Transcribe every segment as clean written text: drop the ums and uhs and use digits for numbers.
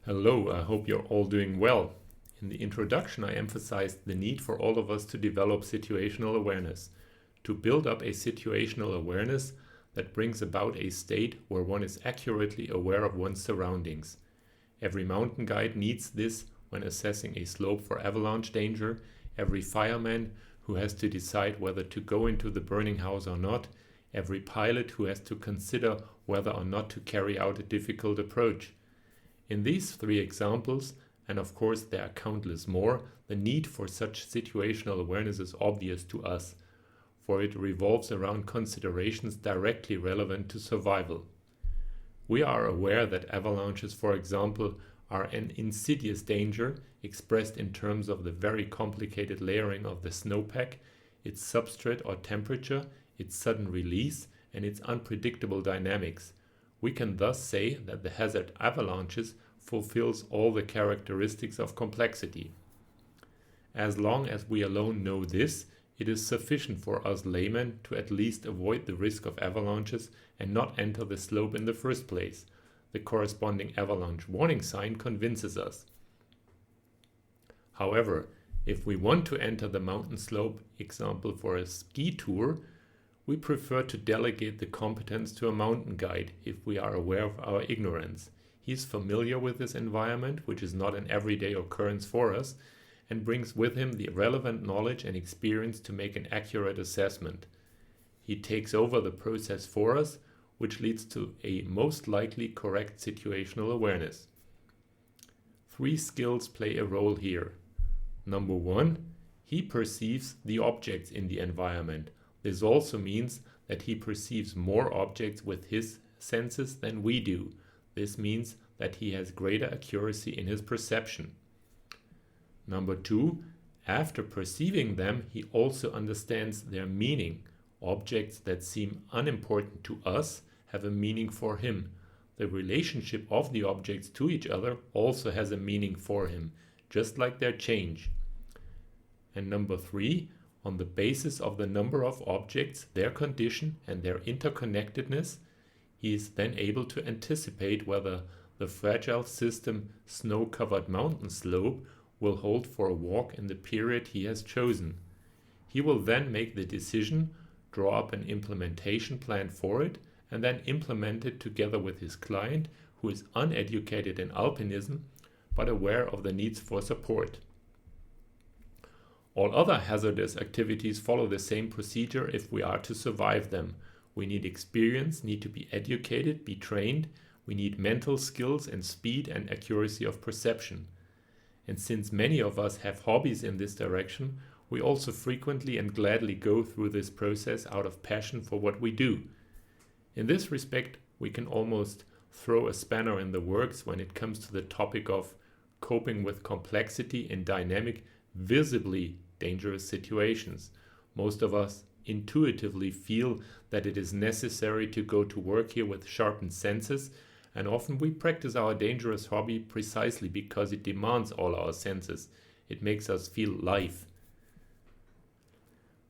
Hello, I hope you're all doing well. In the introduction, I emphasized the need for all of us to develop situational awareness, to build up a situational awareness that brings about a state where one is accurately aware of one's surroundings. Every mountain guide needs this when assessing a slope for avalanche danger, every fireman who has to decide whether to go into the burning house or not, every pilot who has to consider whether or not to carry out a difficult approach. In these three examples, and of course there are countless more, the need for such situational awareness is obvious to us, for it revolves around considerations directly relevant to survival. We are aware that avalanches, for example, are an insidious danger expressed in terms of the very complicated layering of the snowpack, its substrate or temperature, its sudden release, and its unpredictable dynamics. We can thus say that the hazard avalanches fulfills all the characteristics of complexity. As long as we alone know this, it is sufficient for us laymen to at least avoid the risk of avalanches and not enter the slope in the first place. The corresponding avalanche warning sign convinces us. However, if we want to enter the mountain slope, example for a ski tour, we prefer to delegate the competence to a mountain guide if we are aware of our ignorance. He is familiar with this environment, which is not an everyday occurrence for us, and brings with him the relevant knowledge and experience to make an accurate assessment. He takes over the process for us, which leads to a most likely correct situational awareness. Three skills play a role here. Number one, he perceives the objects in the environment. This also means that he perceives more objects with his senses than we do. This means that he has greater accuracy in his perception. Number two, after perceiving them, he also understands their meaning. Objects that seem unimportant to us have a meaning for him. The relationship of the objects to each other also has a meaning for him, just like their change. And number three, on the basis of the number of objects, their condition, and their interconnectedness, he is then able to anticipate whether the fragile system snow-covered mountain slope will hold for a walk in the period he has chosen. He will then make the decision, draw up an implementation plan for it, and then implement it together with his client, who is uneducated in alpinism but aware of the needs for support. All other hazardous activities follow the same procedure if we are to survive them. We need experience, need to be educated, be trained. We need mental skills and speed and accuracy of perception. And since many of us have hobbies in this direction, we also frequently and gladly go through this process out of passion for what we do. In this respect, we can almost throw a spanner in the works when it comes to the topic of coping with complexity in dynamic, visibly dangerous situations. Most of us intuitively feel that it is necessary to go to work here with sharpened senses, and often we practice our dangerous hobby precisely because it demands all our senses. It makes us feel life.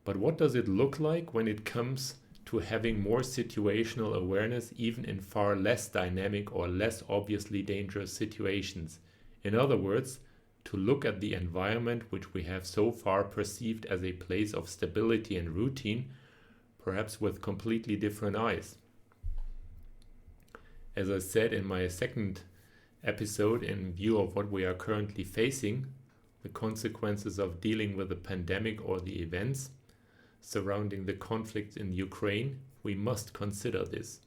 But what does it look like when it comes to having more situational awareness even in far less dynamic or less obviously dangerous situations? In other words, to look at the environment which we have so far perceived as a place of stability and routine, perhaps with completely different eyes. As I said in my second episode, in view of what we are currently facing, the consequences of dealing with the pandemic or the events surrounding the conflict in Ukraine, we must consider this,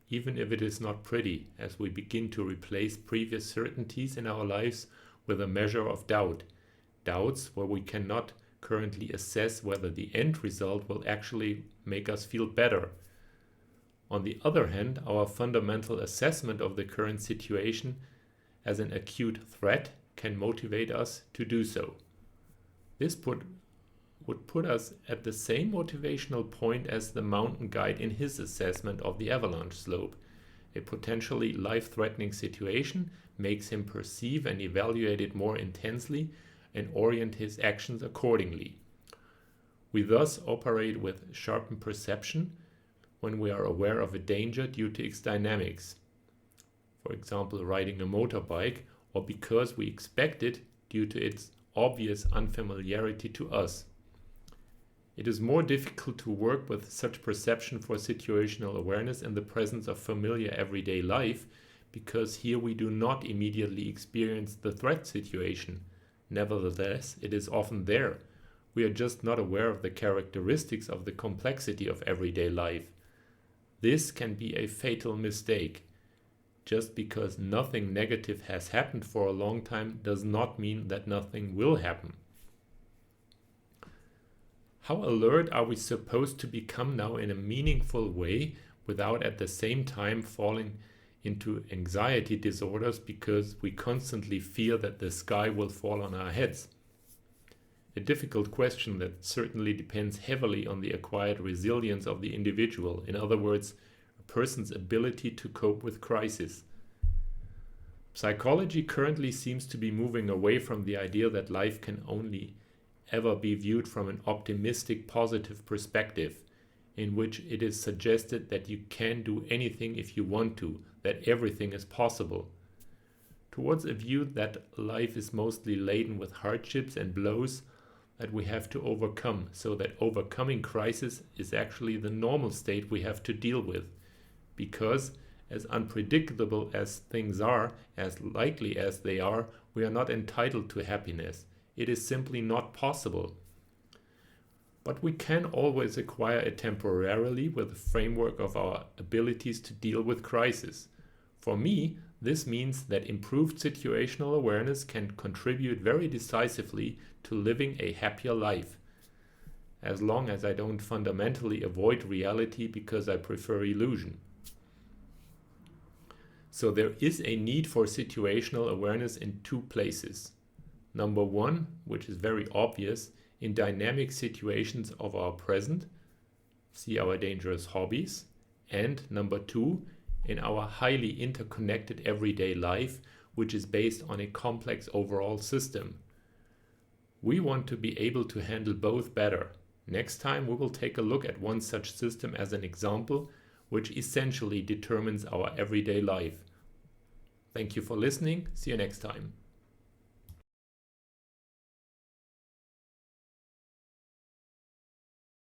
even if it is not pretty, as we begin to replace previous certainties in our lives with a measure of doubt. Doubts where we cannot currently assess whether the end result will actually make us feel better. On the other hand, our fundamental assessment of the current situation as an acute threat can motivate us to do so. This would put us at the same motivational point as the mountain guide in his assessment of the avalanche slope. A potentially life-threatening situation makes him perceive and evaluate it more intensely and orient his actions accordingly. We thus operate with sharpened perception when we are aware of a danger due to its dynamics. For example, riding a motorbike, or because we expect it due to its obvious unfamiliarity to us. It is more difficult to work with such perception for situational awareness in the presence of familiar everyday life, because here we do not immediately experience the threat situation. Nevertheless, it is often there. We are just not aware of the characteristics of the complexity of everyday life. This can be a fatal mistake. Just because nothing negative has happened for a long time does not mean that nothing will happen. How alert are we supposed to become now in a meaningful way without at the same time falling into anxiety disorders because we constantly fear that the sky will fall on our heads? A difficult question that certainly depends heavily on the acquired resilience of the individual. In other words, a person's ability to cope with crisis. Psychology currently seems to be moving away from the idea that life can only ever be viewed from an optimistic, positive perspective, in which it is suggested that you can do anything if you want to, that everything is possible, towards a view that life is mostly laden with hardships and blows that we have to overcome, so that overcoming crisis is actually the normal state we have to deal with, because as unpredictable as things are, as likely as they are, we are not entitled to happiness. It is simply not possible. But we can always acquire it temporarily with the framework of our abilities to deal with crisis. For me, this means that improved situational awareness can contribute very decisively to living a happier life, as long as I don't fundamentally avoid reality because I prefer illusion. So there is a need for situational awareness in two places. Number one, which is very obvious, in dynamic situations of our present, see our dangerous hobbies, and number two, in our highly interconnected everyday life, which is based on a complex overall system. We want to be able to handle both better. Next time we will take a look at one such system as an example, which essentially determines our everyday life. Thank you for listening. See you next time.